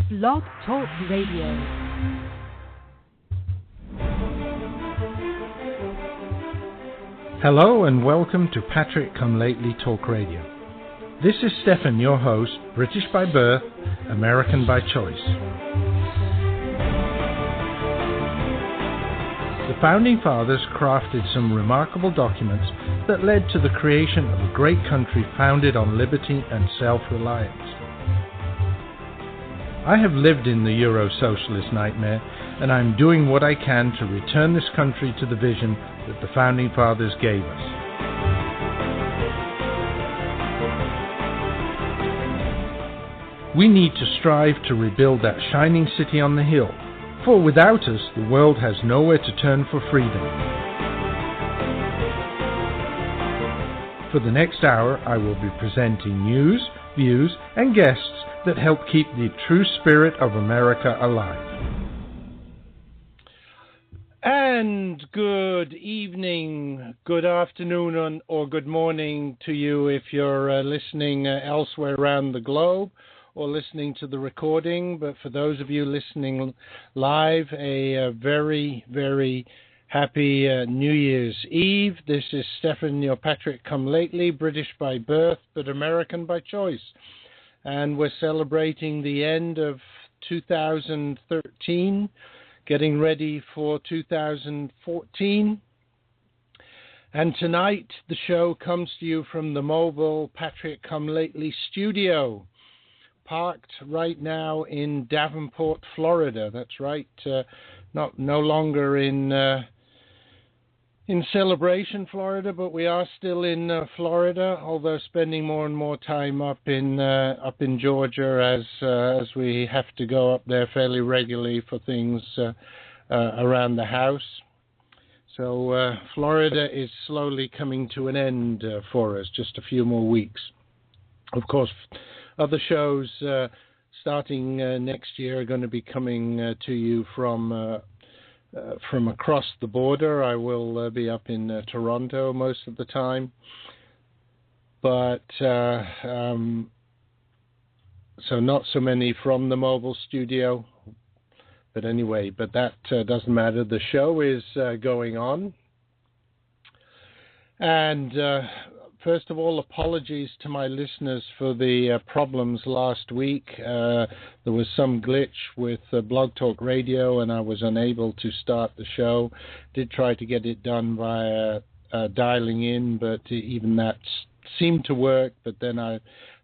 Blog Talk Radio. Hello and welcome to Patrick Come Lately Talk Radio. This is Stephen, your host, British by birth, American by choice. The Founding Fathers crafted some remarkable documents that led to the creation of a great country founded on liberty and self-reliance. I have lived in the Euro-socialist nightmare, and I'm doing what I can to return this country to the vision that the Founding Fathers gave us. We need to strive to rebuild that shining city on the hill, for without us, the world has nowhere to turn for freedom. For the next hour, I will be presenting news, views, and guests that help keep the true spirit of America alive. And good evening, good afternoon, or good morning to you if you're listening elsewhere around the globe or listening to the recording. But for those of you listening live, a very, very happy New Year's Eve. This is Stephen, your Patrick Come Lately, British by birth, but American by choice. And we're celebrating the end of 2013, getting ready for 2014. And tonight, the show comes to you from the mobile Patrick Come Lately studio, parked right now in Davenport, Florida. That's right, no longer in Celebration, Florida, but we are still in Florida, although spending more and more time up in Georgia as we have to go up there fairly regularly for things around the house. So Florida is slowly coming to an end for us, just a few more weeks. Of course, other shows starting next year are going to be coming to you from across the border. I will be up in Toronto most of the time, but so not so many from the mobile studio. But anyway, but that doesn't matter. The show is going on, and first of all, apologies to my listeners for the problems last week. There was some glitch with Blog Talk Radio, and I was unable to start the show. Did try to get it done via dialing in, but even that seemed to work. But then I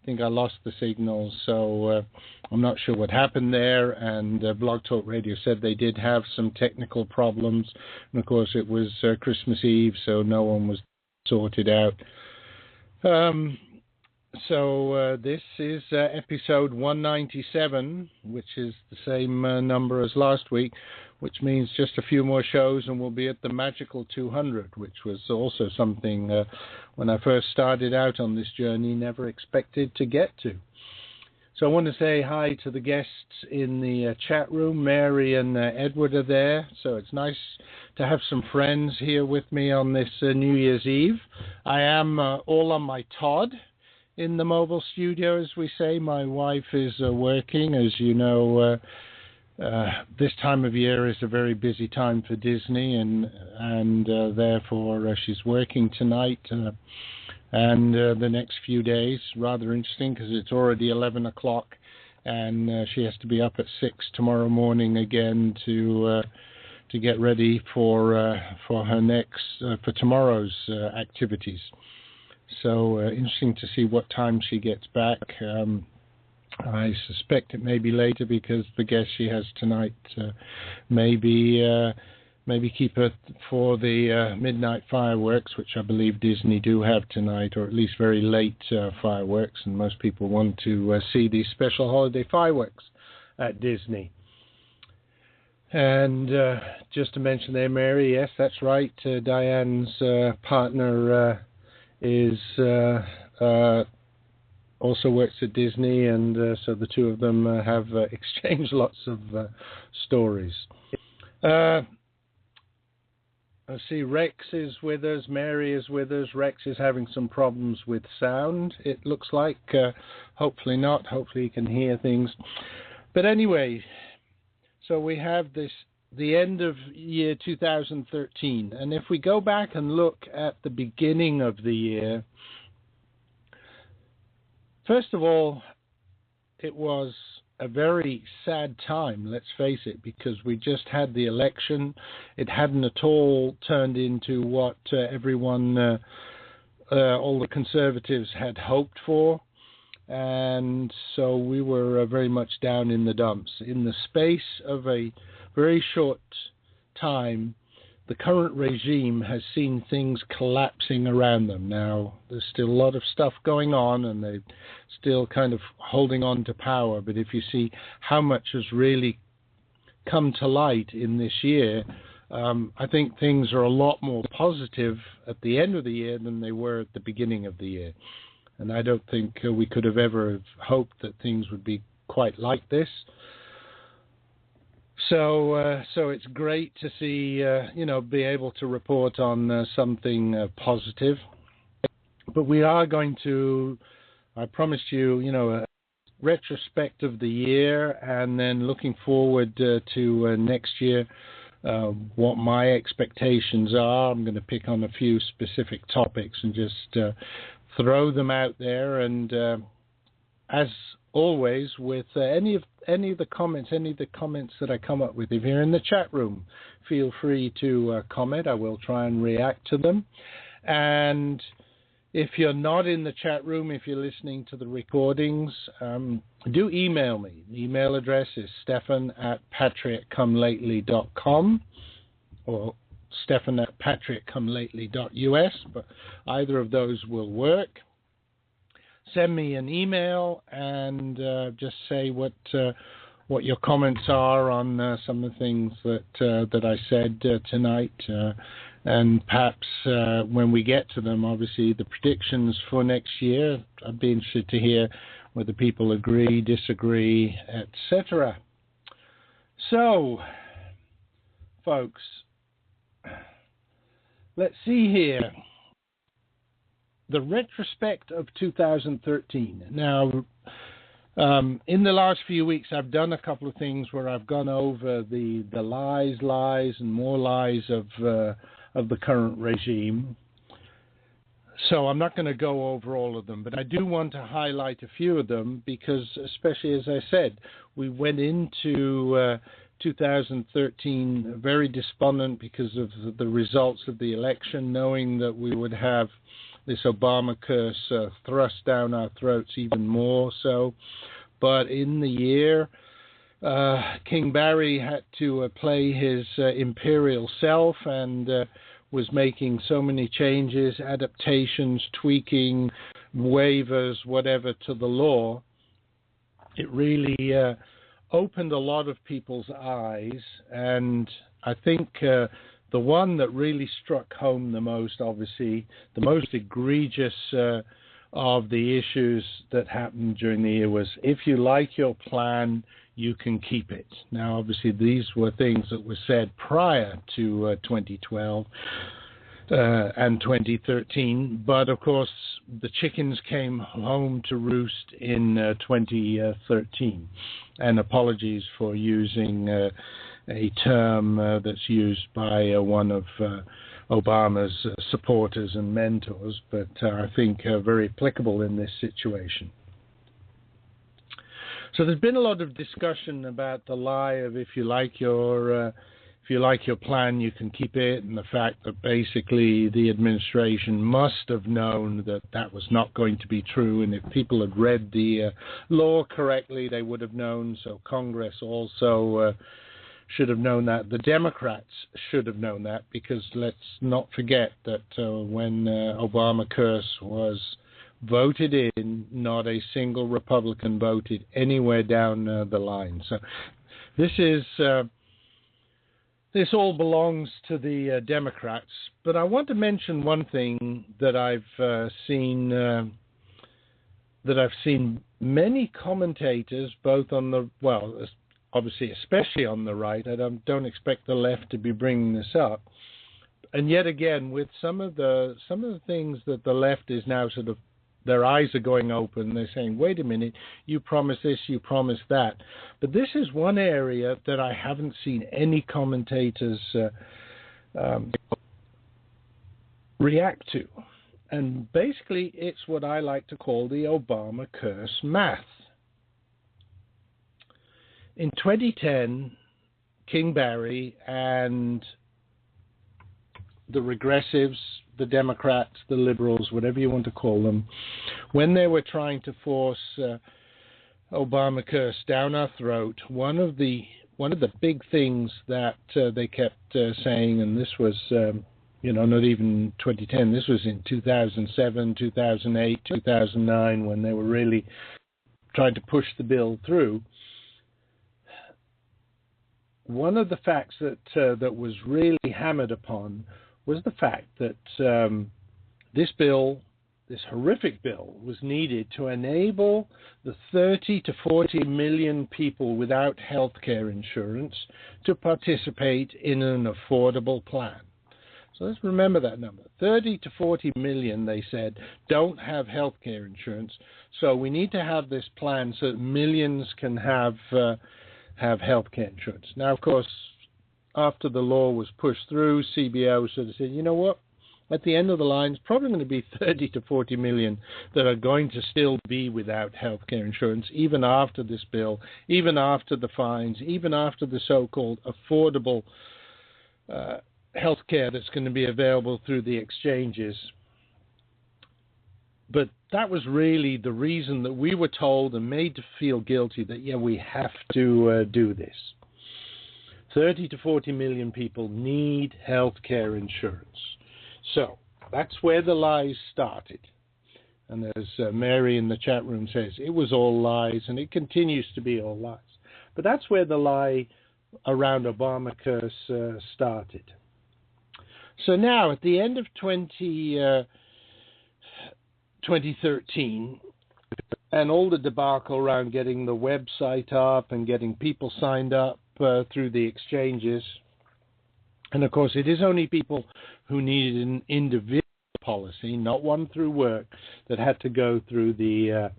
think I lost the signal, so I'm not sure what happened there. And Blog Talk Radio said they did have some technical problems. And of course, it was Christmas Eve, so no one was sorted out. So this is episode 197, which is the same number as last week, which means just a few more shows and we'll be at the magical 200, which was also something when I first started out on this journey, never expected to get to. So I want to say hi to the guests in the chat room. Mary and Edward are there, so it's nice to have some friends here with me on this New Year's Eve. I am all on my Todd in the mobile studio, as we say. My wife is working. As you know, this time of year is a very busy time for Disney, and therefore she's working tonight and the next few days. Rather interesting because it's already 11 o'clock and she has to be up at 6 tomorrow morning again to get ready for tomorrow's activities. So interesting to see what time she gets back. I suspect it may be later because the guest she has tonight maybe keep her for the midnight fireworks, which I believe Disney do have tonight, or at least very late fireworks, and most people want to see these special holiday fireworks at Disney. And just to mention there, Mary, yes, that's right, Diane's partner is also works at Disney, and so the two of them have exchanged lots of stories. Let's see, Rex is with us, Mary is with us. Rex is having some problems with sound, it looks like. Hopefully not. Hopefully you can hear things. But anyway, so we have the end of year 2013. And if we go back and look at the beginning of the year, first of all, it was a very sad time, let's face it, because we just had the election. It hadn't at all turned into what everyone, all the conservatives had hoped for. And so we were very much down in the dumps. In the space of a very short time, the current regime has seen things collapsing around them. Now, there's still a lot of stuff going on, and they're still kind of holding on to power. But if you see how much has really come to light in this year, I think things are a lot more positive at the end of the year than they were at the beginning of the year. And I don't think we could have ever hoped that things would be quite like this. So it's great to see, be able to report on something positive. But we are going to, I promised you, a retrospect of the year, and then looking forward to next year, what my expectations are. I'm going to pick on a few specific topics and just throw them out there. And as always, with any of the comments that I come up with, if you're in the chat room, feel free to comment. I will try and react to them. And if you're not in the chat room, if you're listening to the recordings, do email me. The email address is stefan@patriotcomelately.com or stefan@patriotcomelately.us, but either of those will work. Send me an email and just say what your comments are on some of the things that I said tonight, and perhaps when we get to them, obviously the predictions for next year. I'd be interested to hear whether people agree, disagree, etc. So, folks, let's see here. The retrospect of 2013. Now, in the last few weeks, I've done a couple of things where I've gone over the lies, and more lies of the current regime. So I'm not going to go over all of them, but I do want to highlight a few of them because, especially as I said, we went into 2013 very despondent because of the results of the election, knowing that we would have this Obama curse thrust down our throats even more so. But in the year, King Barry had to play his imperial self and was making so many changes, adaptations, tweaking, waivers, whatever, to the law. It really opened a lot of people's eyes, and I think the one that really struck home the most, obviously, the most egregious of the issues that happened during the year was, if you like your plan, you can keep it. Now, obviously, these were things that were said prior to 2012 and 2013, but of course, the chickens came home to roost in 2013. And apologies for using a term that's used by one of Obama's supporters and mentors, but I think very applicable in this situation. So there's been a lot of discussion about the lie of if you like your plan, you can keep it, and the fact that basically the administration must have known that that was not going to be true, and if people had read the law correctly, they would have known. So Congress also should have known that. The Democrats should have known that, because let's not forget that when Obama curse was voted in, not a single Republican voted anywhere down the line. So this all belongs to the Democrats. But I want to mention one thing that I've seen many commentators, both on the, well, obviously especially on the right. I don't expect the left to be bringing this up. And yet again, with some of the things that the left is now sort of their eyes are going open. They're saying, wait a minute, you promised this, you promised that. But this is one area that I haven't seen any commentators react to. And basically, it's what I like to call the Obama curse math. In 2010, King Barry and the regressives, the Democrats, the liberals, whatever you want to call them, when they were trying to force Obama curse down our throat, one of the big things that they kept saying, and this was not even 2010, this was in 2007, 2008, 2009, when they were really trying to push the bill through. One of the facts that was really hammered upon was the fact that this horrific bill, was needed to enable the 30 to 40 million people without health care insurance to participate in an affordable plan. So let's remember that number. 30 to 40 million, they said, don't have health care insurance. So we need to have this plan so that millions can have health care insurance. Now, of course, after the law was pushed through, CBO sort of said, you know what? At the end of the line, it's probably going to be 30 to 40 million that are going to still be without health care insurance, even after this bill, even after the fines, even after the so-called affordable health care that's going to be available through the exchanges. But that was really the reason that we were told and made to feel guilty that, yeah, we have to do this. 30 to 40 million people need health care insurance. So that's where the lies started. And as Mary in the chat room says, it was all lies, and it continues to be all lies. But that's where the lie around Obamacare started. So now, at the end of 2013, and all the debacle around getting the website up and getting people signed up through the exchanges, and of course it is only people who needed an individual policy, not one through work, that had to go through the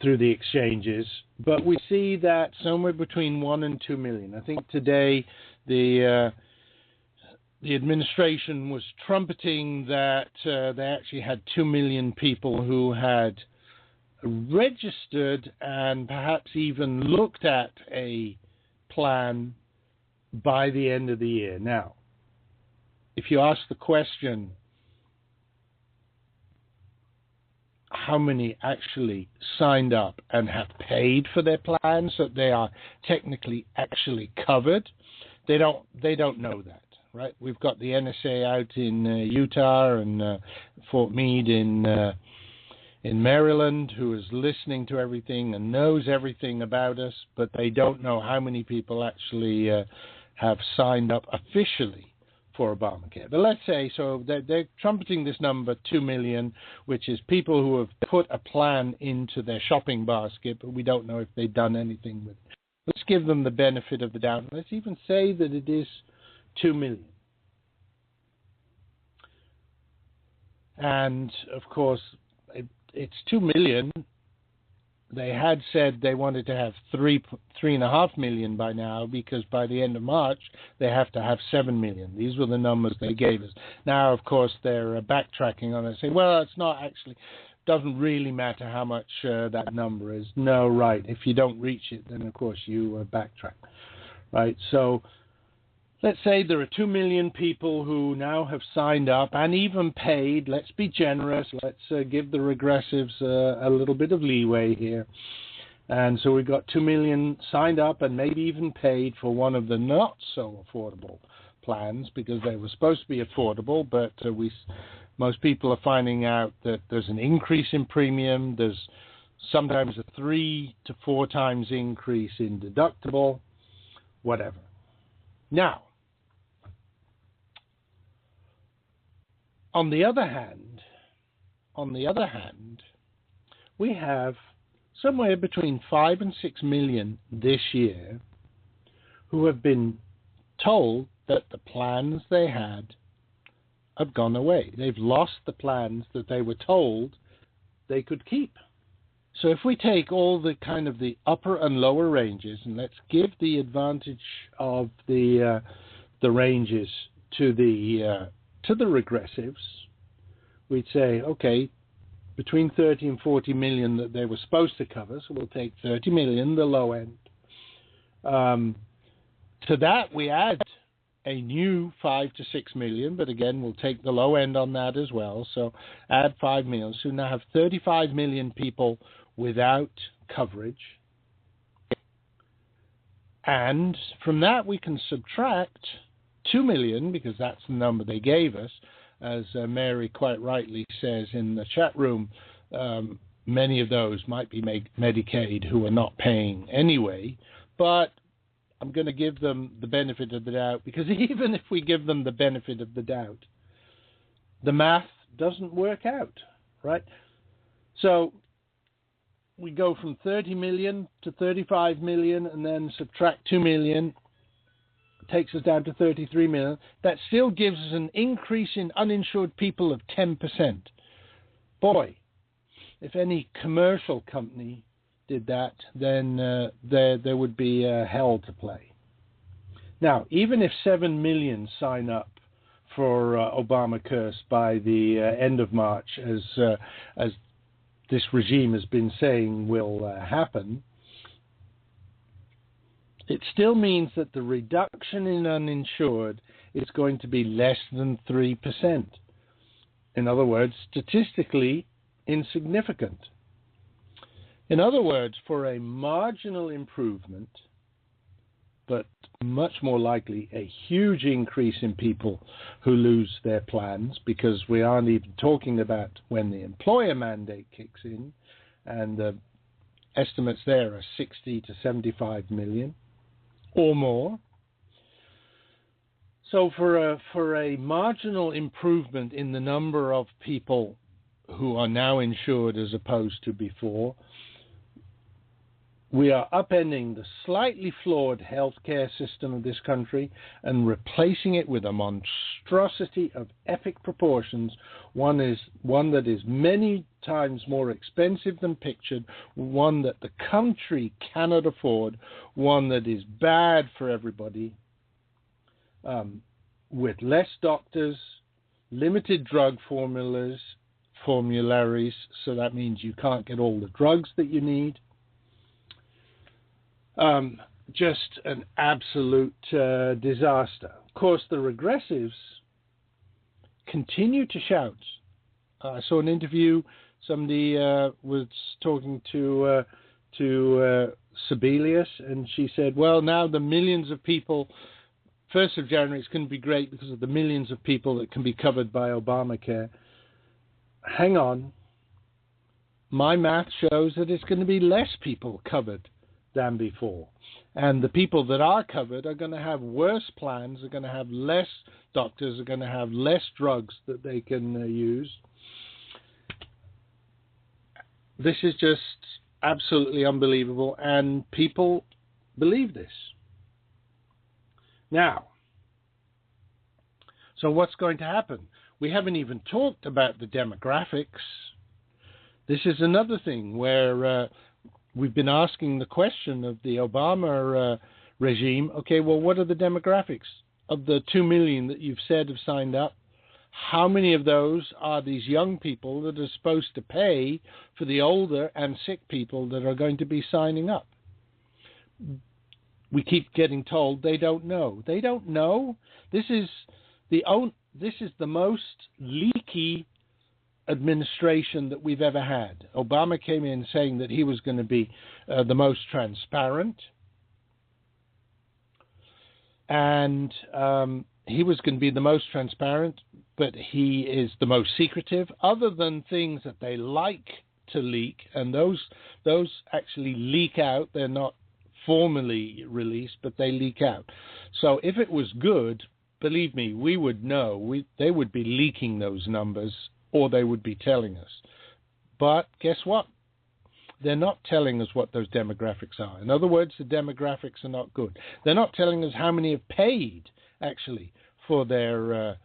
exchanges. But we see that somewhere between 1 and 2 million. I think today the administration was trumpeting that they actually had 2 million people who had registered and perhaps even looked at a plan by the end of the year. Now, if you ask the question, how many actually signed up and have paid for their plans, that they are technically actually covered, they don't know that. Right, we've got the NSA out in Utah and Fort Meade in Maryland, who is listening to everything and knows everything about us, but they don't know how many people actually have signed up officially for Obamacare. But let's say, so they're trumpeting this number 2 million, which is people who have put a plan into their shopping basket, but we don't know if they've done anything with it. Let's give them the benefit of the doubt. Let's even say that it is 2 million. And, of course, it's 2 million. They had said they wanted to have 3.5 million by now, because by the end of March, they have to have 7 million. These were the numbers they gave us. Now, of course, they're backtracking on it, saying, well, it's not actually, doesn't really matter how much that number is. No, right. If you don't reach it, then, of course, you backtrack. Right? So let's say there are 2 million people who now have signed up and even paid. Let's be generous. Let's give the regressives a little bit of leeway here. And so we've got 2 million signed up and maybe even paid for one of the not so affordable plans, because they were supposed to be affordable, but most people are finding out that there's an increase in premium. There's sometimes a 3 to 4 times increase in deductible, whatever. Now, on the other hand, we have somewhere between 5 and 6 million this year who have been told that the plans they had have gone away. They've lost the plans that they were told they could keep. So if we take all the kind of the upper and lower ranges, and let's give the advantage of the ranges to the regressives, we'd say, okay, between 30 and 40 million that they were supposed to cover, so we'll take 30 million, the low end. To that we add a new 5 to 6 million, but again, we'll take the low end on that as well. So add 5 million. So now have 35 million people without coverage. And from that, we can subtract 2 million, because that's the number they gave us. As Mary quite rightly says in the chat room, many of those might be Medicaid who are not paying anyway. But I'm going to give them the benefit of the doubt, because even if we give them the benefit of the doubt, the math doesn't work out, right? So we go from 30 million to 35 million and then subtract 2 million, takes us down to 33 million. That still gives us an increase in uninsured people of 10%. Boy, if any commercial company did that, then there would be hell to play. Now, even if 7 million sign up for Obamacare by the end of March, as this regime has been saying will happen, it still means that the reduction in uninsured is going to be less than 3%. In other words, statistically insignificant. In other words, for a marginal improvement, but much more likely a huge increase in people who lose their plans, because we aren't even talking about when the employer mandate kicks in, and the estimates there are 60 to 75 million or more. So for a marginal improvement in the number of people who are now insured as opposed to before, we are upending the slightly flawed healthcare system of this country and replacing it with a monstrosity of epic proportions, one that is many times more expensive than pictured, one that the country cannot afford, one that is bad for everybody, with less doctors, limited drug formularies, so that means you can't get all the drugs that you need. Just an absolute disaster. Of course, the regressives continue to shout. I saw an interview. Somebody was talking to Sebelius, and she said, well, now the millions of people, 1st of January, it's going to be great because of the millions of people that can be covered by Obamacare. Hang on. My math shows that it's going to be less people covered than before. And the people that are covered are going to have worse plans, are going to have less doctors, are going to have less drugs that they can use. This is just absolutely unbelievable, and people believe this. Now, so what's going to happen? We haven't even talked about the demographics. This is another thing where we've been asking the question of the Obama regime, okay, well, what are the demographics of the 2 million that you've said have signed up? How many of those are these young people that are supposed to pay for the older and sick people that are going to be signing up? We keep getting told they don't know. They don't know. This is the most leaky administration that we've ever had. Obama came in saying that he was going to be the most transparent, and he was going to be the most transparent, but he is the most secretive, other than things that they like to leak, and those actually leak out. They're not formally released, but they leak out. So if it was good, believe me, we would know. They would be leaking those numbers, or they would be telling us. But guess what? They're not telling us what those demographics are. In other words, the demographics are not good. They're not telling us how many have paid, actually, for their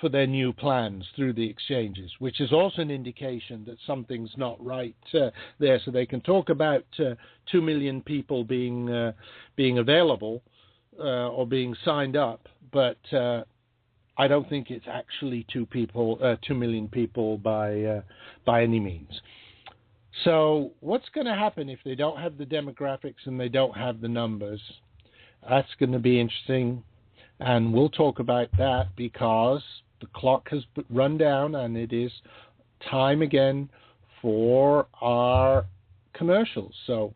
for their new plans through the exchanges, which is also an indication that something's not right there. So they can talk about 2 million people being available or being signed up, but I don't think it's actually 2 million people by any means. So what's going to happen if they don't have the demographics and they don't have the numbers? That's going to be interesting, and we'll talk about that because the clock has run down and it is time again for our commercials. So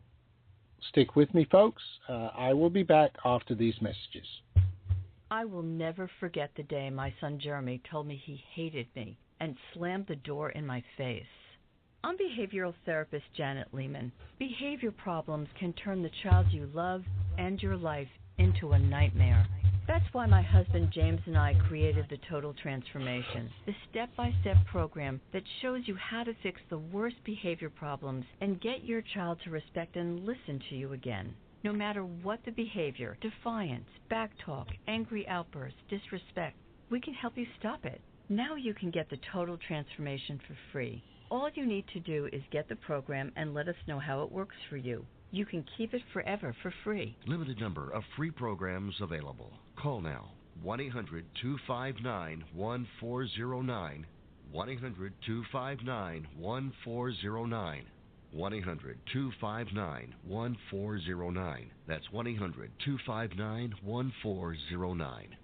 stick with me, folks. I will be back after these messages. I will never forget the day my son Jeremy told me he hated me and slammed the door in my face. I'm behavioral therapist Janet Lehman. Behavior problems can turn the child you love and your life into a nightmare. That's why my husband James and I created the Total Transformation, the step-by-step program that shows you how to fix the worst behavior problems and get your child to respect and listen to you again. No matter what the behavior, defiance, backtalk, angry outbursts, disrespect, we can help you stop it. Now you can get the Total Transformation for free. All you need to do is get the program and let us know how it works for you. You can keep it forever for free. Limited number of free programs available. Call now. 1-800-259-1409. 1-800-259-1409. 1-800-259-1409. That's 1-800-259-1409.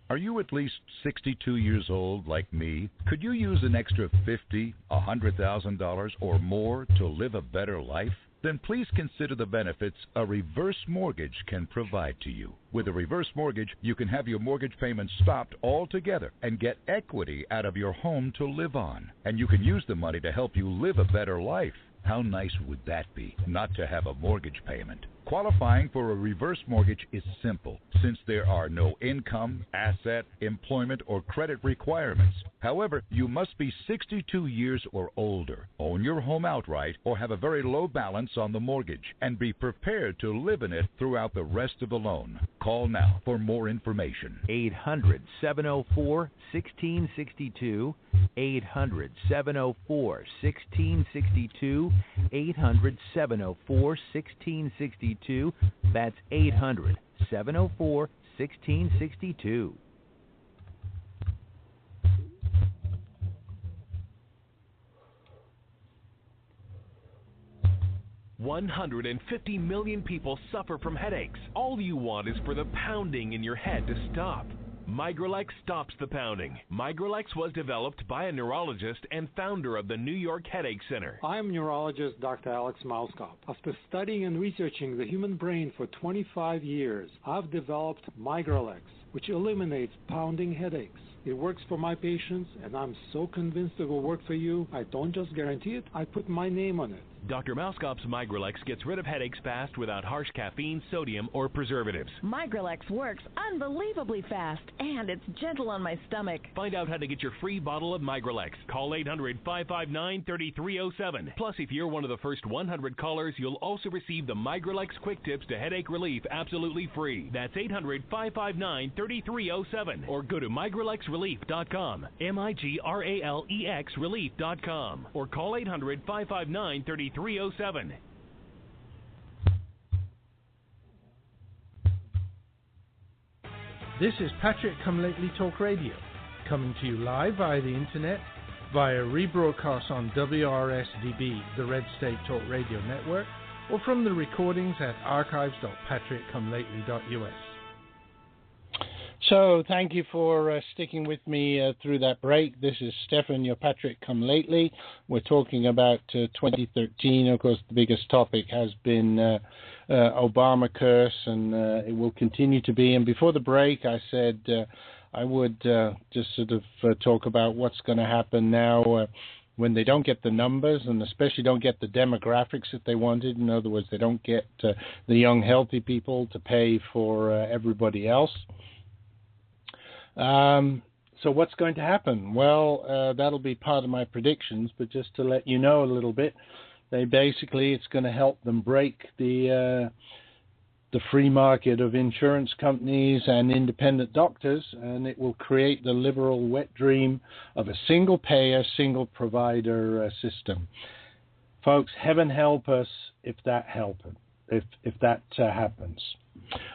Are you at least 62 years old like me? Could you use an extra $50,000, $100,000 or more to live a better life? Then please consider the benefits a reverse mortgage can provide to you. With a reverse mortgage, you can have your mortgage payments stopped altogether and get equity out of your home to live on. And you can use the money to help you live a better life. How nice would that be, not to have a mortgage payment? Qualifying for a reverse mortgage is simple, since there are no income, asset, employment, or credit requirements. However, you must be 62 years or older, own your home outright, or have a very low balance on the mortgage, and be prepared to live in it throughout the rest of the loan. Call now for more information. 800-704-1662, 800-704-1662, 800-704-1662. That's 800-704-1662. $150 million people suffer from headaches. All you want is for the pounding in your head to stop. Migralex stops the pounding. Migralex was developed by a neurologist and founder of the New York Headache Center. I'm neurologist Dr. Alex Mauskop. After studying and researching the human brain for 25 years, I've developed Migralex, which eliminates pounding headaches. It works for my patients, and I'm so convinced it will work for you, I don't just guarantee it, I put my name on it. Dr. Mauskop's Migralex gets rid of headaches fast without harsh caffeine, sodium, or preservatives. Migralex works unbelievably fast, and it's gentle on my stomach. Find out how to get your free bottle of Migralex. Call 800-559-3307. Plus, if you're one of the first 100 callers, you'll also receive the Migralex Quick Tips to Headache Relief absolutely free. That's 800-559-3307. Or go to migralexrelief.com, MIGRALEX relief.com. Or call 800-559-3307. This is Patrick Come Lately Talk Radio, coming to you live via the internet, via rebroadcast on WRSDB, the Red State Talk Radio Network, or from the recordings at archives.patrickcomelately.us. So thank you for sticking with me through that break. This is Stefan, your Patrick Come Lately. We're talking about 2013. Of course, the biggest topic has been Obamacare, and it will continue to be. And before the break, I said I would just sort of talk about what's going to happen now when they don't get the numbers, and especially don't get the demographics that they wanted. In other words, they don't get the young, healthy people to pay for everybody else. So what's going to happen? Well, that'll be part of my predictions, but just to let you know a little bit, it's going to help them break the the free market of insurance companies and independent doctors, and it will create the liberal wet dream of a single payer, single provider system. Folks, heaven help us if that happens.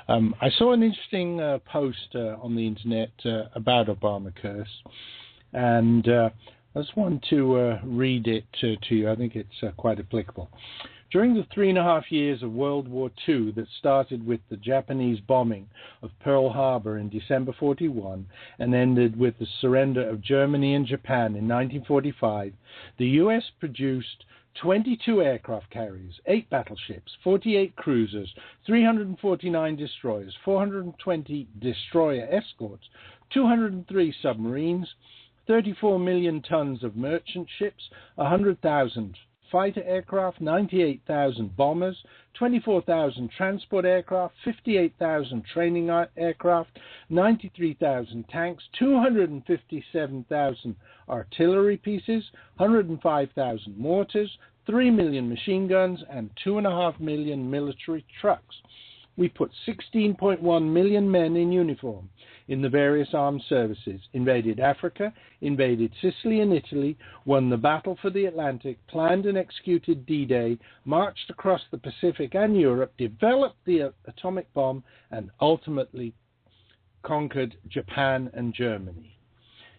I saw an interesting post on the internet about Obamacare, and I just want to read it to you. I think it's quite applicable. During the 3.5 years of World War II that started with the Japanese bombing of Pearl Harbor in December 1941 and ended with the surrender of Germany and Japan in 1945, the U.S. produced 22 aircraft carriers, 8 battleships, 48 cruisers, 349 destroyers, 420 destroyer escorts, 203 submarines, 34 million tons of merchant ships, 100,000 fighter aircraft, 98,000 bombers, 24,000 transport aircraft, 58,000 training aircraft, 93,000 tanks, 257,000 artillery pieces, 105,000 mortars, 3 million machine guns, and 2.5 million military trucks. We put 16.1 million men in uniform in the various armed services, invaded Africa, invaded Sicily and Italy, won the battle for the Atlantic, planned and executed D-Day, marched across the Pacific and Europe, developed the atomic bomb, and ultimately conquered Japan and Germany.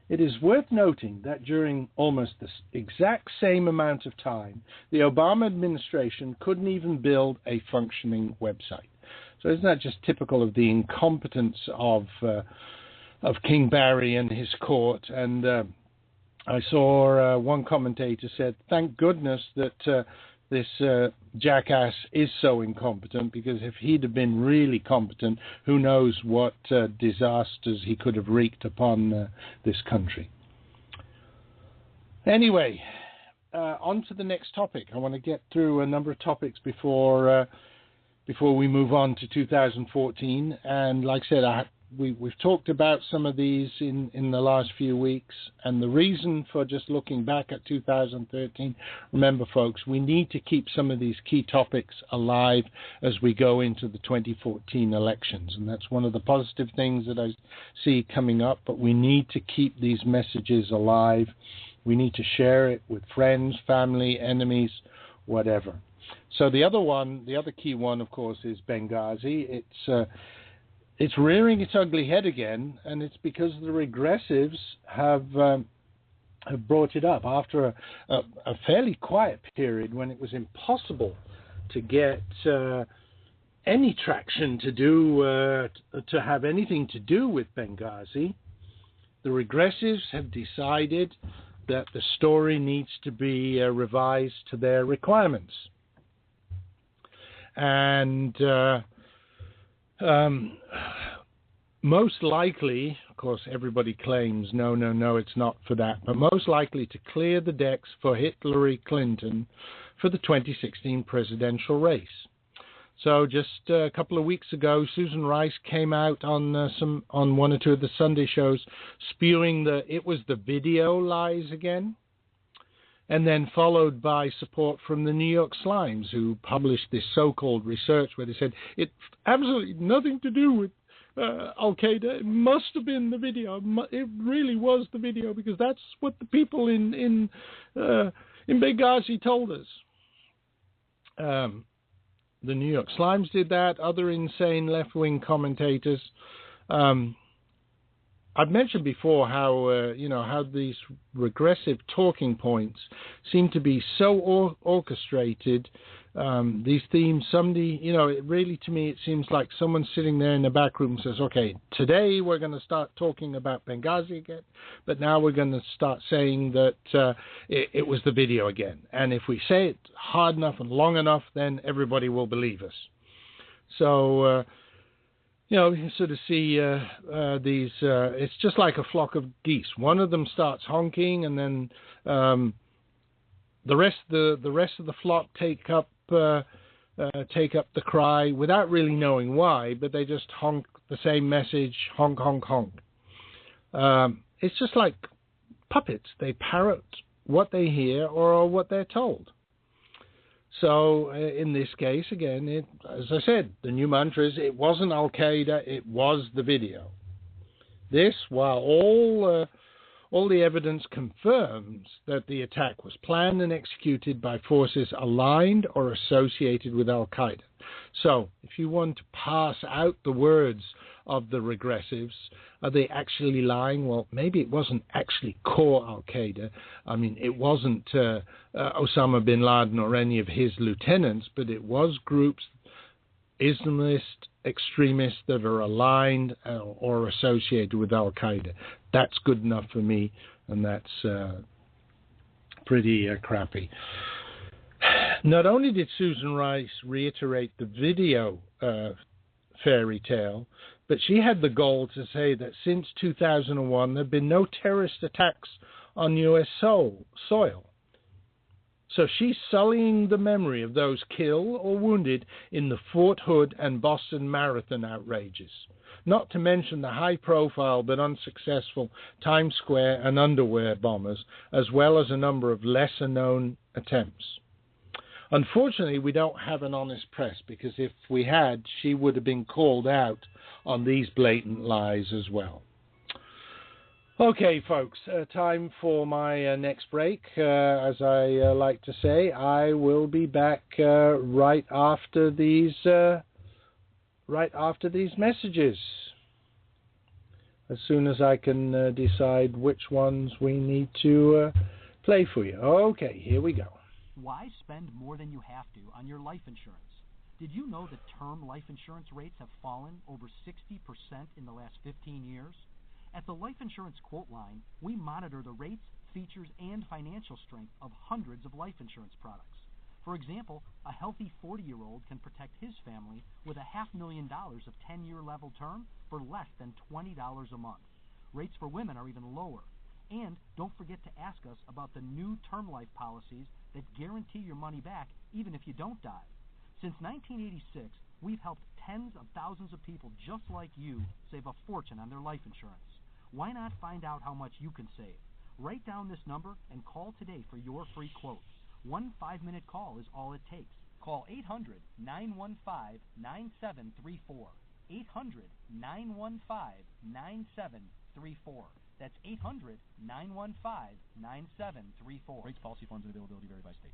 It is worth noting that during almost the exact same amount of time, the Obama administration couldn't even build a functioning website. So isn't that just typical of the incompetence of King Barry and his court? And I saw one commentator said, thank goodness that this jackass is so incompetent, because if he'd have been really competent, who knows what disasters he could have wreaked upon this country. Anyway, on to the next topic. I want to get through a number of topics before we move on to 2014. And like I said, we've talked about some of these in the last few weeks. And the reason for just looking back at 2013, remember, folks, we need to keep some of these key topics alive as we go into the 2014 elections. And that's one of the positive things that I see coming up. But we need to keep these messages alive. We need to share it with friends, family, enemies, whatever. So the other key one, of course, is Benghazi. It's rearing its ugly head again, and it's because the regressives have brought it up after a fairly quiet period when it was impossible to get any traction to have anything to do with Benghazi. The regressives have decided that the story needs to be revised to their requirements. And most likely, of course, everybody claims, no, it's not for that, but most likely to clear the decks for Hillary Clinton for the 2016 presidential race. So just a couple of weeks ago, Susan Rice came out on one or two of the Sunday shows spewing it was the video lies again. And then followed by support from the New York Slimes, who published this so-called research where they said it's absolutely nothing to do with Al-Qaeda. It must have been the video. It really was the video, because that's what the people in Benghazi told us. The New York Slimes did that. Other insane left-wing commentators. I've mentioned before how how these regressive talking points seem to be so orchestrated. These themes, somebody, it really, to me, it seems like someone's sitting there in the back room and says, okay, today we're going to start talking about Benghazi again, but now we're going to start saying that it was the video again. And if we say it hard enough and long enough, then everybody will believe us. So, you sort of see these, it's just like a flock of geese. One of them starts honking, and then the rest of the flock take up the cry without really knowing why, but they just honk the same message, honk, honk, honk. It's just like puppets. They parrot what they hear or what they're told. So in this case, again, as I said, the new mantra is it wasn't Al-Qaeda, it was the video. This, while all the evidence confirms that the attack was planned and executed by forces aligned or associated with Al-Qaeda. So, if you want to pass out the words of the regressives, are they actually lying? Well, maybe it wasn't actually core Al-Qaeda. I mean, it wasn't Osama bin Laden or any of his lieutenants, but it was groups, Islamist extremists that are aligned or associated with Al-Qaeda. That's good enough for me, and that's pretty crappy. Not only did Susan Rice reiterate the video fairy tale, but she had the gall to say that since 2001 there have been no terrorist attacks on U.S. soil. So she's sullying the memory of those killed or wounded in the Fort Hood and Boston Marathon outrages, not to mention the high-profile but unsuccessful Times Square and underwear bombers, as well as a number of lesser-known attempts. Unfortunately, we don't have an honest press, because if we had, she would have been called out on these blatant lies as well. Okay, folks, time for my next break. As I like to say, I will be back right after these messages, as soon as I can decide which ones we need to play for you. Okay, here we go. Why spend more than you have to on your life insurance? Did you know that term life insurance rates have fallen over 60% in the last 15 years? At the Life Insurance Quote Line, we monitor the rates, features, and financial strength of hundreds of life insurance products. For example, a healthy 40-year-old can protect his family with $500,000 of 10-year level term for less than $20 a month. Rates for women are even lower. And don't forget to ask us about the new term life policies that guarantee your money back even if you don't die. Since 1986, we've helped tens of thousands of people just like you save a fortune on their life insurance. Why not find out how much you can save? Write down this number and call today for your free quote. 1 5-minute call is all it takes. Call 800-915-9734. 800-915-9734. That's 800-915-9734. Rates, policy forms, and availability vary by state.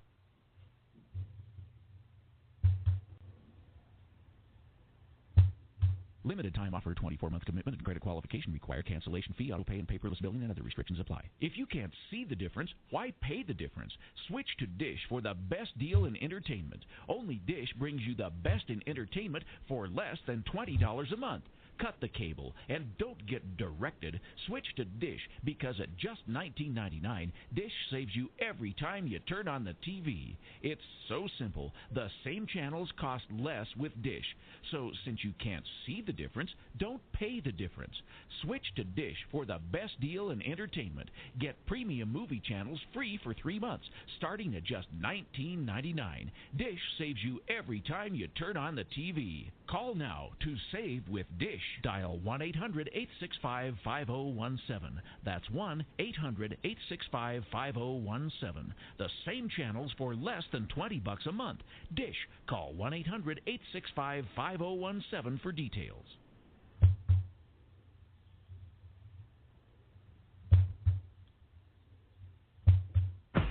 Limited time offer, 24-month commitment, and credit qualification require cancellation fee, auto pay, and paperless billing, and other restrictions apply. If you can't see the difference, why pay the difference? Switch to Dish for the best deal in entertainment. Only Dish brings you the best in entertainment for less than $20 a month. Cut the cable and don't get directed. Switch to Dish, because at just $19.99, Dish saves you every time you turn on the TV. It's so simple. The same channels cost less with Dish. So since you can't see the difference, don't pay the difference. Switch to Dish for the best deal in entertainment. Get premium movie channels free for 3 months, starting at just $19.99. Dish saves you every time you turn on the TV. Call now to save with Dish. Dial 1-800-865-5017. That's 1-800-865-5017. The same channels for less than $20 a month. Dish. Call 1-800-865-5017 for details.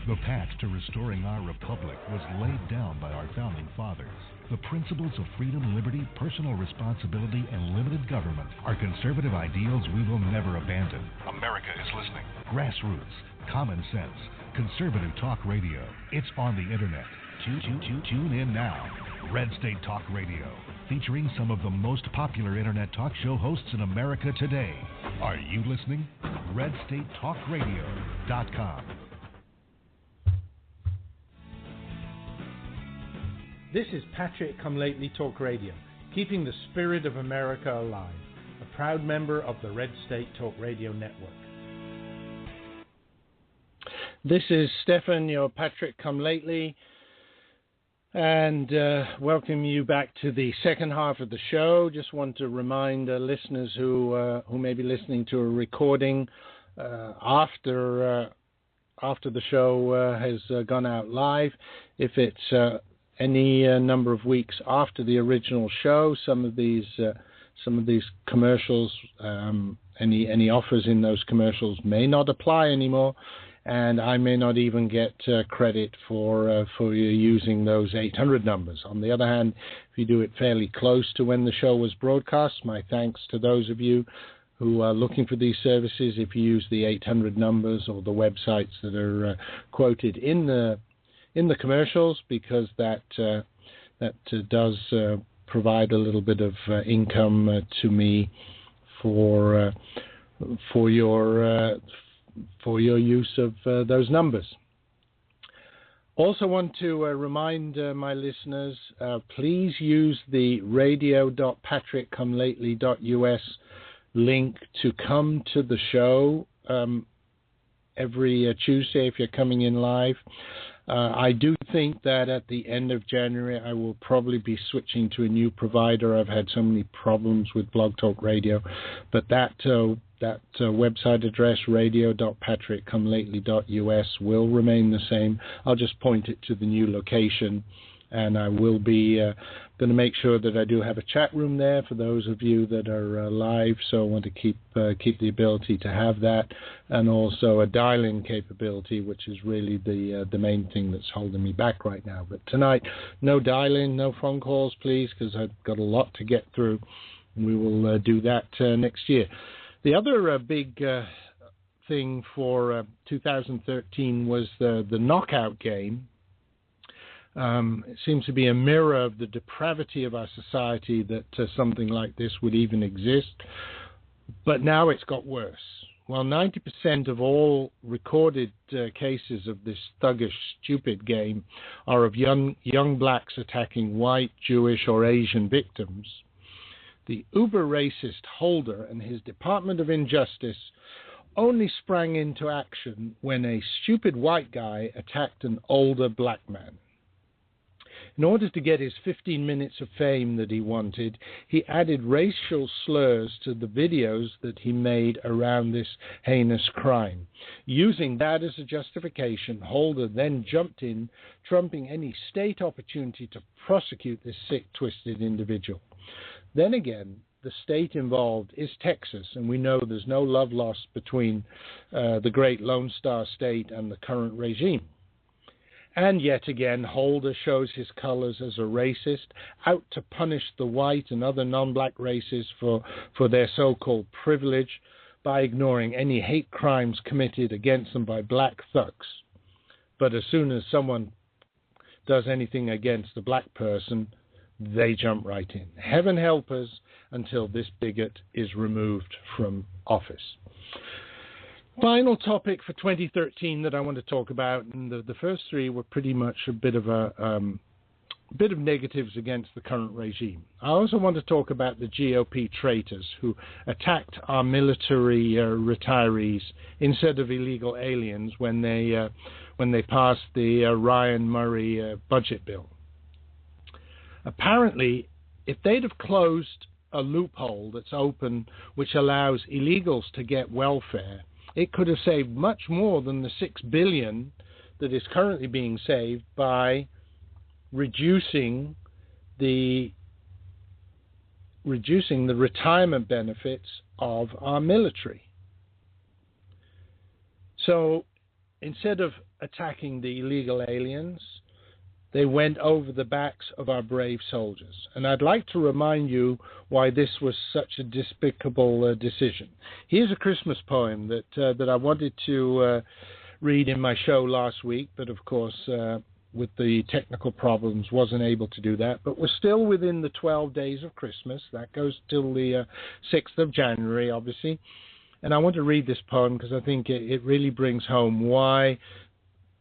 The path to restoring our republic was laid down by our founding fathers. The principles of freedom, liberty, personal responsibility, and limited government are conservative ideals we will never abandon. America is listening. Grassroots, common sense, conservative talk radio. It's on the internet. Tune in now. Red State Talk Radio, featuring some of the most popular internet talk show hosts in America today. Are you listening? RedStateTalkRadio.com. This is Patrick Come Lately Talk Radio, keeping the spirit of America alive, a proud member of the Red State Talk Radio Network. This is Stefan, your Patrick Come Lately, and welcome you back to the second half of the show. Just want to remind listeners who may be listening to a recording after the show has gone out live, if it's any number of weeks after the original show. Some of these commercials, any offers in those commercials may not apply anymore, and I may not even get credit for you using those 800 numbers. On the other hand, if you do it fairly close to when the show was broadcast, my thanks to those of you who are looking for these services. If you use the 800 numbers or the websites that are quoted in the commercials, because that does provide a little bit of income to me for your use of those numbers. Also want to remind my listeners, please use the radio.patrickcomelately.us link to come to the show every Tuesday if you're coming in live. I do think that at the end of January I will probably be switching to a new provider. I've had so many problems with Blog Talk Radio, but that website address, radio.patrickcomelately.us, will remain the same. I'll just point it to the new location, and I will be going to make sure that I do have a chat room there for those of you that are live. So I want to keep the ability to have that, and also a dial-in capability, which is really the main thing that's holding me back right now. But tonight, no dial-in, no phone calls, please, because I've got a lot to get through. We will do that next year. The other big thing for 2013 was the knockout game. It seems to be a mirror of the depravity of our society that something like this would even exist. But now it's got worse. While 90% of all recorded cases of this thuggish, stupid game are of young blacks attacking white, Jewish, or Asian victims, the uber-racist Holder and his Department of Injustice only sprang into action when a stupid white guy attacked an older black man. In order to get his 15 minutes of fame that he wanted, he added racial slurs to the videos that he made around this heinous crime. Using that as a justification, Holder then jumped in, trumping any state opportunity to prosecute this sick, twisted individual. Then again, the state involved is Texas, and we know there's no love lost between the great Lone Star State and the current regime. And yet again, Holder shows his colors as a racist, out to punish the white and other non-black races for their so-called privilege by ignoring any hate crimes committed against them by black thugs. But as soon as someone does anything against a black person, they jump right in. Heaven help us until this bigot is removed from office. Final topic for 2013 that I want to talk about, and the first three were pretty much a bit of negatives against the current regime. I also want to talk about the GOP traitors who attacked our military retirees instead of illegal aliens when they passed the Ryan Murray budget bill. Apparently, if they'd have closed a loophole that's open which allows illegals to get welfare, it could have saved much more than the $6 billion that is currently being saved by reducing the retirement benefits of our military. So instead of attacking the illegal aliens, they went over the backs of our brave soldiers. And I'd like to remind you why this was such a despicable decision. Here's a Christmas poem that I wanted to read in my show last week, but of course, with the technical problems, wasn't able to do that. But we're still within the 12 days of Christmas. That goes till the 6th of January, obviously. And I want to read this poem because I think it really brings home why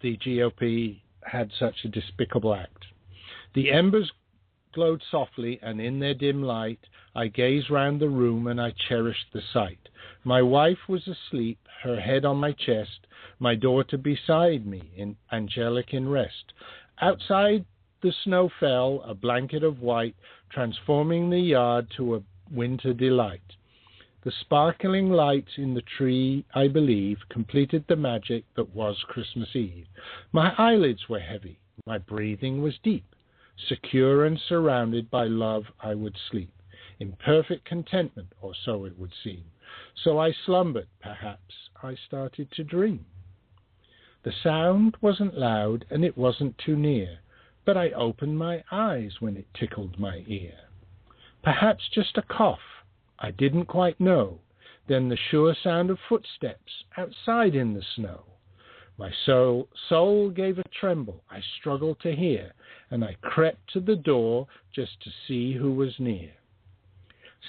the GOP had such a despicable act. The embers glowed softly, and in their dim light I gazed round the room, and I cherished the sight. My wife was asleep, her head on my chest, my daughter beside me, angelic in rest. Outside the snow fell, a blanket of white, transforming the yard to a winter delight. The sparkling lights in the tree, I believe, completed the magic that was Christmas Eve. My eyelids were heavy, my breathing was deep. secure and surrounded by love I would sleep, in perfect contentment, or so it would seem. So I slumbered, perhaps I started to dream. The sound wasn't loud and it wasn't too near, but I opened my eyes when it tickled my ear. Perhaps just a cough, I didn't quite know, then the sure sound of footsteps outside in the snow. My soul gave a tremble, I struggled to hear, and I crept to the door just to see who was near.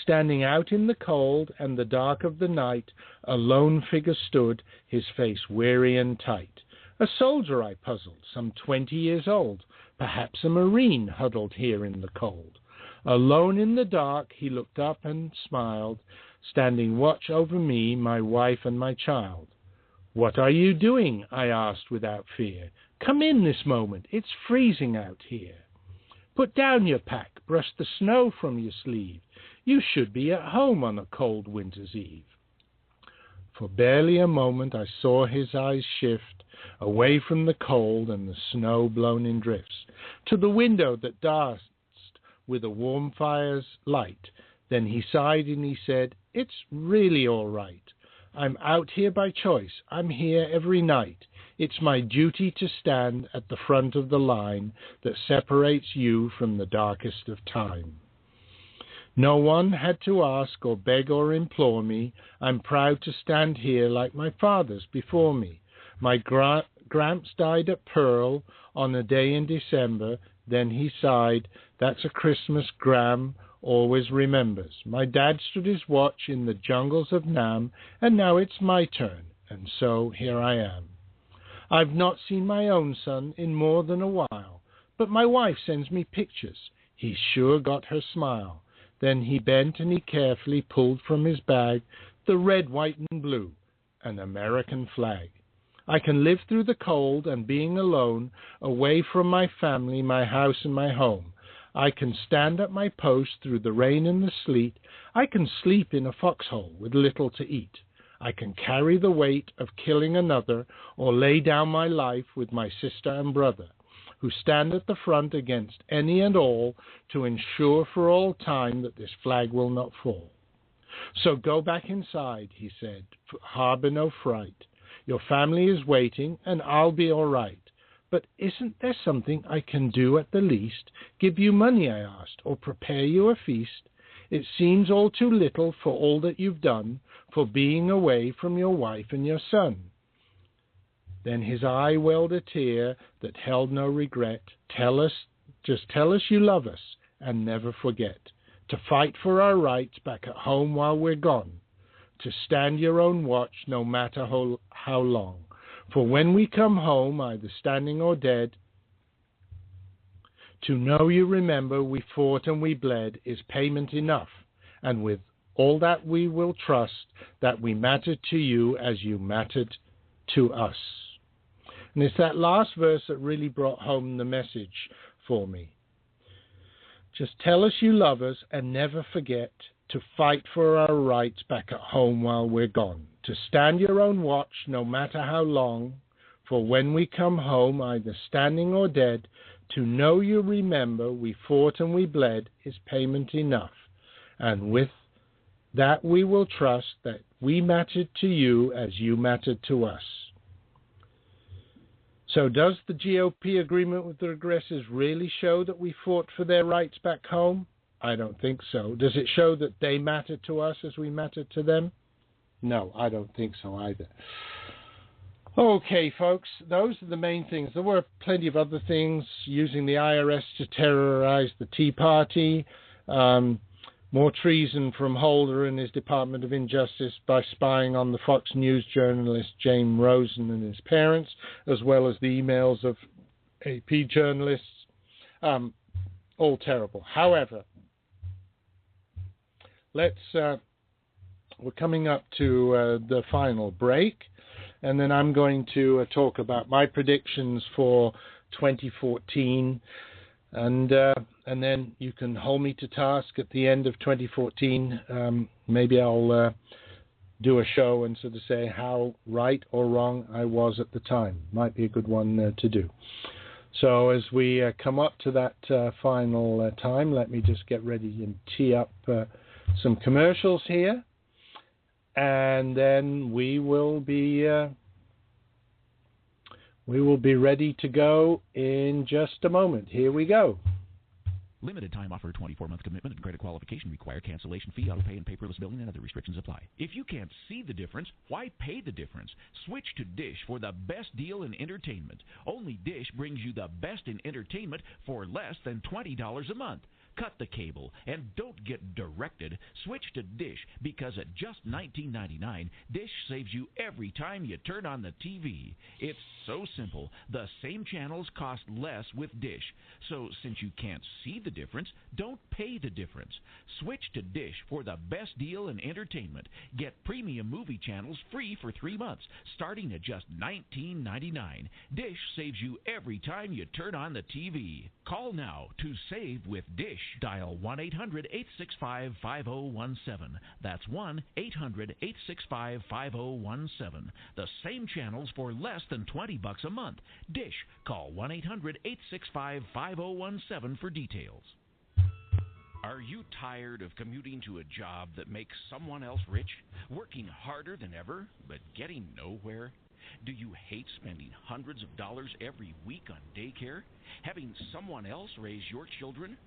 Standing out in the cold and the dark of the night, a lone figure stood, his face weary and tight. A soldier, I puzzled, some 20 years old, perhaps a Marine huddled here in the cold. Alone in the dark, he looked up and smiled, standing watch over me, my wife, and my child. "What are you doing?" I asked without fear. "Come in this moment, it's freezing out here. Put down your pack, brush the snow from your sleeve. You should be at home on a cold winter's eve." For barely a moment I saw his eyes shift away from the cold and the snow blown in drifts to the window that danced with a warm fire's light. Then he sighed and he said, "It's really all right. I'm out here by choice. I'm here every night. It's my duty to stand at the front of the line that separates you from the darkest of time. No one had to ask or beg or implore me. I'm proud to stand here like my fathers before me. My Gramps died at Pearl on a day in December. Then he sighed, that's a Christmas Gram always remembers. My dad stood his watch in the jungles of Nam, and now it's my turn, and so here I am. I've not seen my own son in more than a while, but my wife sends me pictures. He's sure got her smile." Then he bent and he carefully pulled from his bag the red, white, and blue, an American flag. I can live through the cold and being alone, away from my family, my house, and my home. I can stand at my post through the rain and the sleet. I can sleep in a foxhole with little to eat. I can carry the weight of killing another, or lay down my life with my sister and brother, who stand at the front against any and all to ensure for all time that this flag will not fall. So go back inside, he said, harbor no fright. Your family is waiting, and I'll be all right. But isn't there something I can do at the least? Give you money, I asked, or prepare you a feast? It seems all too little for all that you've done, for being away from your wife and your son. Then his eye welled a tear that held no regret. Just tell us you love us, and never forget to fight for our rights back at home while we're gone, to stand your own watch no matter how long. For when we come home, either standing or dead, to know you remember we fought and we bled is payment enough, and with all that we will trust that we mattered to you as you mattered to us. And it's that last verse that really brought home the message for me. Just tell us you love us and never forget to fight for our rights back at home while we're gone, to stand your own watch no matter how long, for when we come home, either standing or dead, to know you remember we fought and we bled is payment enough, and with that we will trust that we mattered to you as you mattered to us. So does the GOP agreement with the regressives really show that we fought for their rights back home? I don't think so. Does it show that they matter to us as we matter to them? No, I don't think so either. Okay, folks, those are the main things. There were plenty of other things, using the IRS to terrorize the Tea Party, more treason from Holder and his Department of Injustice by spying on the Fox News journalist James Rosen and his parents, as well as the emails of AP journalists. All terrible. However, we're coming up to the final break, and then I'm going to talk about my predictions for 2014, and then you can hold me to task at the end of 2014. Maybe I'll do a show and sort of say how right or wrong I was at the time. Might be a good one to do. So as we come up to that final time, let me just get ready and tee up some commercials here, and then we will be ready to go in just a moment. Here we go. Limited time offer, 24-month commitment and credit qualification required. Cancellation fee, auto pay, and paperless billing and other restrictions apply. If you can't see the difference, why pay the difference? Switch to Dish for the best deal in entertainment. Only Dish brings you the best in entertainment for less than $20 a month. Cut the cable and don't get directed. Switch to Dish because at just $19.99, Dish saves you every time you turn on the TV. It's so simple. The same channels cost less with Dish. So since you can't see the difference, don't pay the difference. Switch to Dish for the best deal in entertainment. Get premium movie channels free for 3 months, starting at just $19.99. Dish saves you every time you turn on the TV. Call now to save with Dish. Dial 1-800-865-5017. That's 1-800-865-5017. The same channels for less than $20 a month. Dish. Call 1-800-865-5017 for details. Are you tired of commuting to a job that makes someone else rich? Working harder than ever, but getting nowhere? Do you hate spending hundreds of dollars every week on daycare? Having someone else raise your children?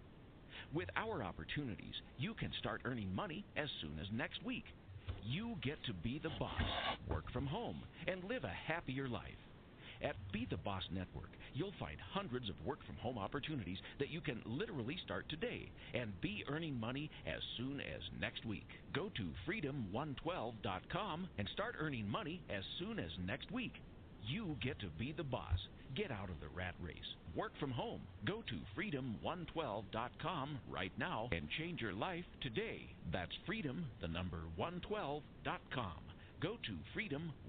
With our opportunities, you can start earning money as soon as next week. You get to be the boss, work from home, and live a happier life. At Be the Boss Network, you'll find hundreds of work-from-home opportunities that you can literally start today and be earning money as soon as next week. Go to freedom112.com and start earning money as soon as next week. You get to be the boss. Get out of the rat race. Work from home. Go to freedom112.com right now and change your life today. That's freedom112.com. Go to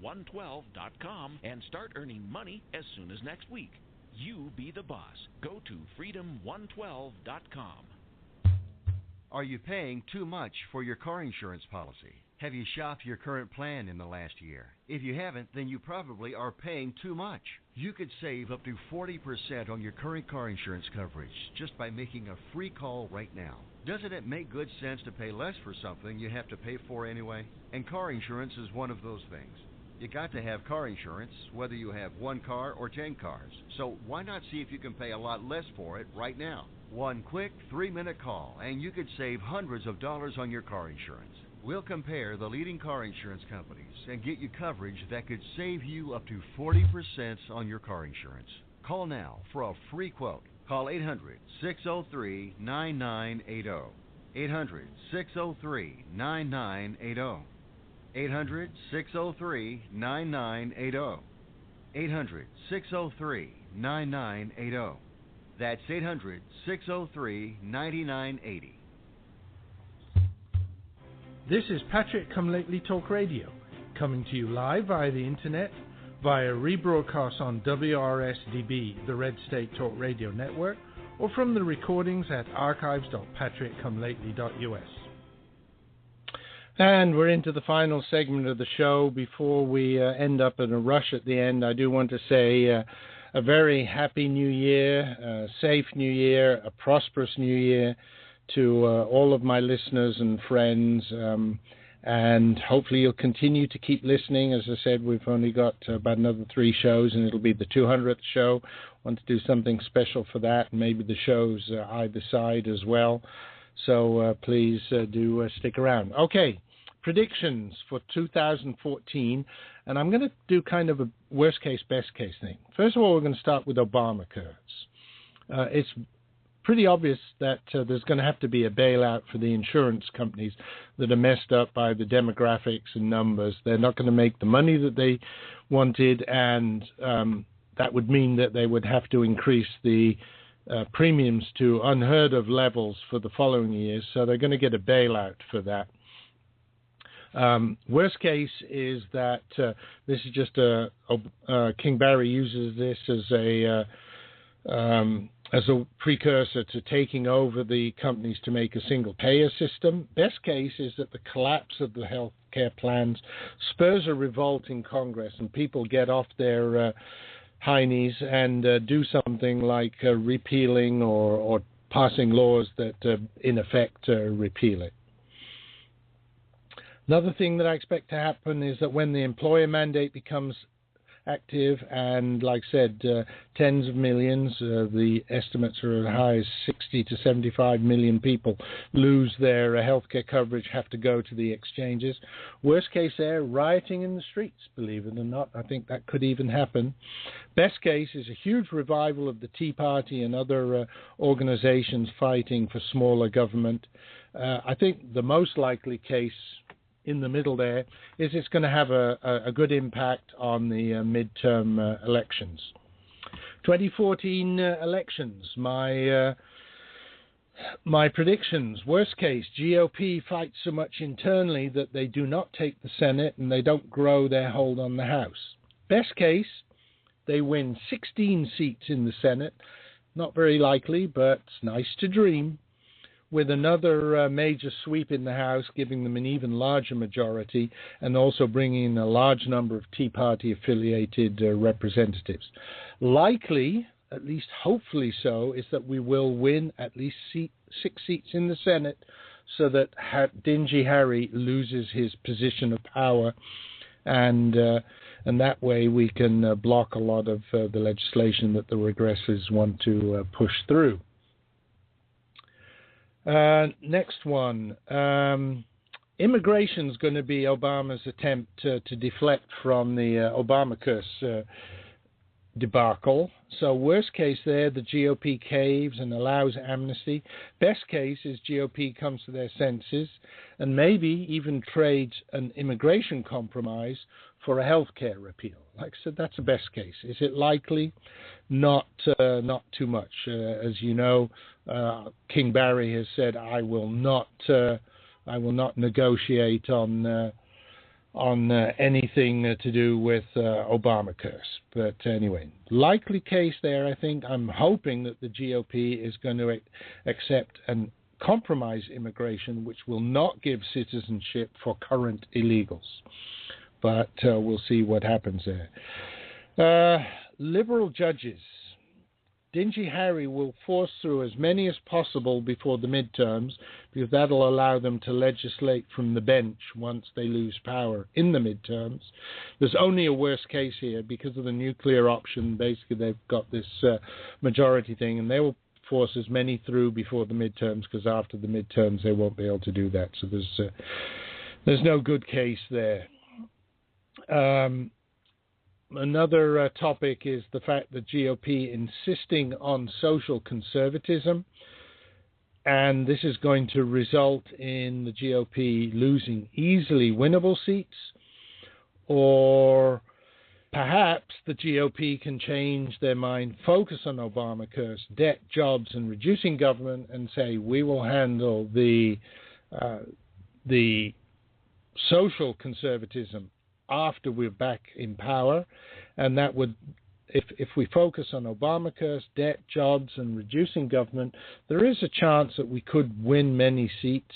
freedom112.com and start earning money as soon as next week. You be the boss. Go to freedom112.com. Are you paying too much for your car insurance policy? Have you shopped your current plan in the last year? If you haven't, then you probably are paying too much. You could save up to 40% on your current car insurance coverage just by making a free call right now. Doesn't it make good sense to pay less for something you have to pay for anyway? And car insurance is one of those things. You got to have car insurance, whether you have one car or 10 cars. So why not see if you can pay a lot less for it right now? One quick 3-minute call, and you could save hundreds of dollars on your car insurance. We'll compare the leading car insurance companies and get you coverage that could save you up to 40% on your car insurance. Call now for a free quote. Call 800-603-9980. 800-603-9980. 800-603-9980. 800-603-9980. That's 800-603-9980. This is Patrick Come Lately Talk Radio, coming to you live via the internet, via rebroadcast on WRSDB, the Red State Talk Radio Network, or from the recordings at archives.patrickcomelately.us. And we're into the final segment of the show. Before we end up in a rush at the end, I do want to say a very happy new year, a safe new year, a prosperous new year to all of my listeners and friends, and hopefully you'll continue to keep listening. As I said, we've only got about another 3 shows, and it'll be the 200th show. I want to do something special for that, and maybe the shows either side as well. So please do stick around. Okay, predictions for 2014, and I'm going to do kind of a worst case, best case thing. First of all, we're going to start with Obamacare. It's pretty obvious that there's going to have to be a bailout for the insurance companies that are messed up by the demographics and numbers. They're not going to make the money that they wanted, and that would mean that they would have to increase the premiums to unheard of levels for the following years, so they're going to get a bailout for that. Worst case is that this is just King Barry uses this as a precursor to taking over the companies to make a single payer system. Best case is that the collapse of the health care plans spurs a revolt in Congress and people get off their heinies and do something like repealing or passing laws that, in effect, repeal it. Another thing that I expect to happen is that when the employer mandate becomes active, and like I said, tens of millions, the estimates are as high as 60 to 75 million people lose their healthcare coverage, have to go to the exchanges. Worst case there, rioting in the streets, believe it or not. I think that could even happen. Best case is a huge revival of the Tea Party and other organizations fighting for smaller government. I think the most likely case in the middle there is it's going to have a good impact on the midterm elections. 2014 elections, my predictions. Worst case, GOP fights so much internally that they do not take the Senate and they don't grow their hold on the House. Best case, they win 16 seats in the Senate. Not very likely, but it's nice to dream. With another major sweep in the House, giving them an even larger majority, and also bringing in a large number of Tea Party-affiliated representatives. Likely, at least hopefully so, is that we will win at least 6 seats in the Senate, so that Dingy Harry loses his position of power, and that way we can block a lot of the legislation that the regressives want to push through. Next one. Immigration is going to be Obama's attempt to deflect from the Obamacare debacle. So worst case there, the GOP caves and allows amnesty. Best case is GOP comes to their senses and maybe even trades an immigration compromise for a health care repeal. Like I said, that's the best case. Is it likely? Not too much. As you know, King Barry has said, I will not negotiate on anything to do with Obamacare. But anyway, likely case there. I think I'm hoping that the GOP is going to accept and compromise immigration, which will not give citizenship for current illegals. But we'll see what happens there. Liberal judges. Dingy Harry will force through as many as possible before the midterms, because that'll allow them to legislate from the bench once they lose power in the midterms. There's only a worst case here because of the nuclear option. Basically, they've got this majority thing, and they will force as many through before the midterms, because after the midterms they won't be able to do that. So there's no good case there. Another topic is the fact that GOP insisting on social conservatism, and this is going to result in the GOP losing easily winnable seats, or perhaps the GOP can change their mind, focus on Obamacare, debt, jobs, and reducing government, and say we will handle the social conservatism after we're back in power. And that would, if we focus on Obamacare, debt, jobs, and reducing government, there is a chance that we could win many seats.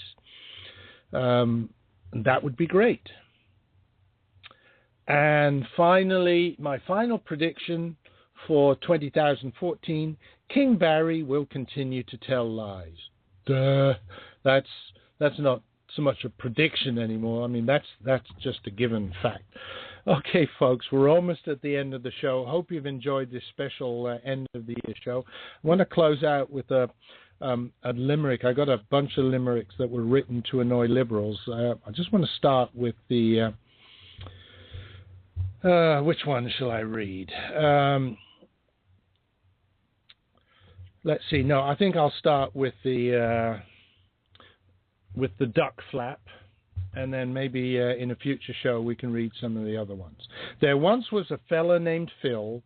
That would be great. And finally, my final prediction for 2014, King Barry will continue to tell lies. Duh. That's not so much a prediction anymore. I mean, that's just a given fact. Okay, folks, we're almost at the end of the show. Hope you've enjoyed this special end of the year show. I want to close out with a limerick. I got a bunch of limericks that were written to annoy liberals. I just want to start with the which one shall I read? Let's see. No, I think I'll start with the duck flap, and then maybe in a future show we can read some of the other ones. There once was a fella named Phil,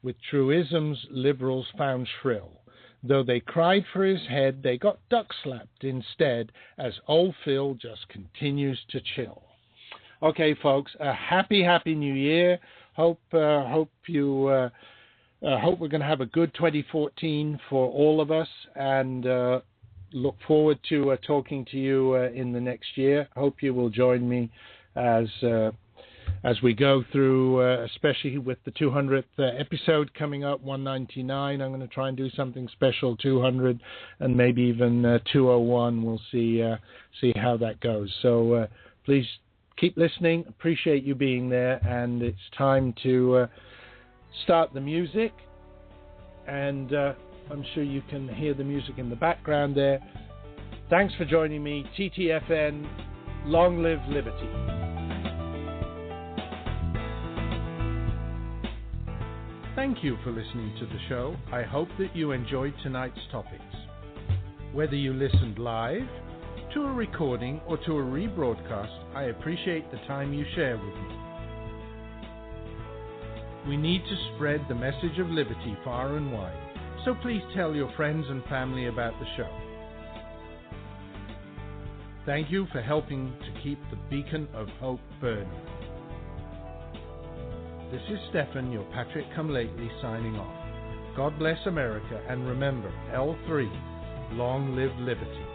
with truisms liberals found shrill. Though they cried for his head, they got duck slapped instead, as old Phil just continues to chill. Okay, folks, a happy New Year. Hope we're going to have a good 2014 for all of us, and look forward to talking to you in the next year. Hope you will join me as as we go through, especially with the 200th episode coming up, 199. I'm going to try and do something special, 200, and maybe even 201. We'll see how that goes. So please keep listening. Appreciate you being there, and it's time to start the music. And I'm sure you can hear the music in the background there. Thanks for joining me. TTFN, long live liberty. Thank you for listening to the show. I hope that you enjoyed tonight's topics. Whether you listened live, to a recording, or to a rebroadcast, I appreciate the time you share with me. We need to spread the message of liberty far and wide, so please tell your friends and family about the show. Thank you for helping to keep the beacon of hope burning. This is Stefan, your Patrick Come Lately, signing off. God bless America, and remember, L3, long live liberty.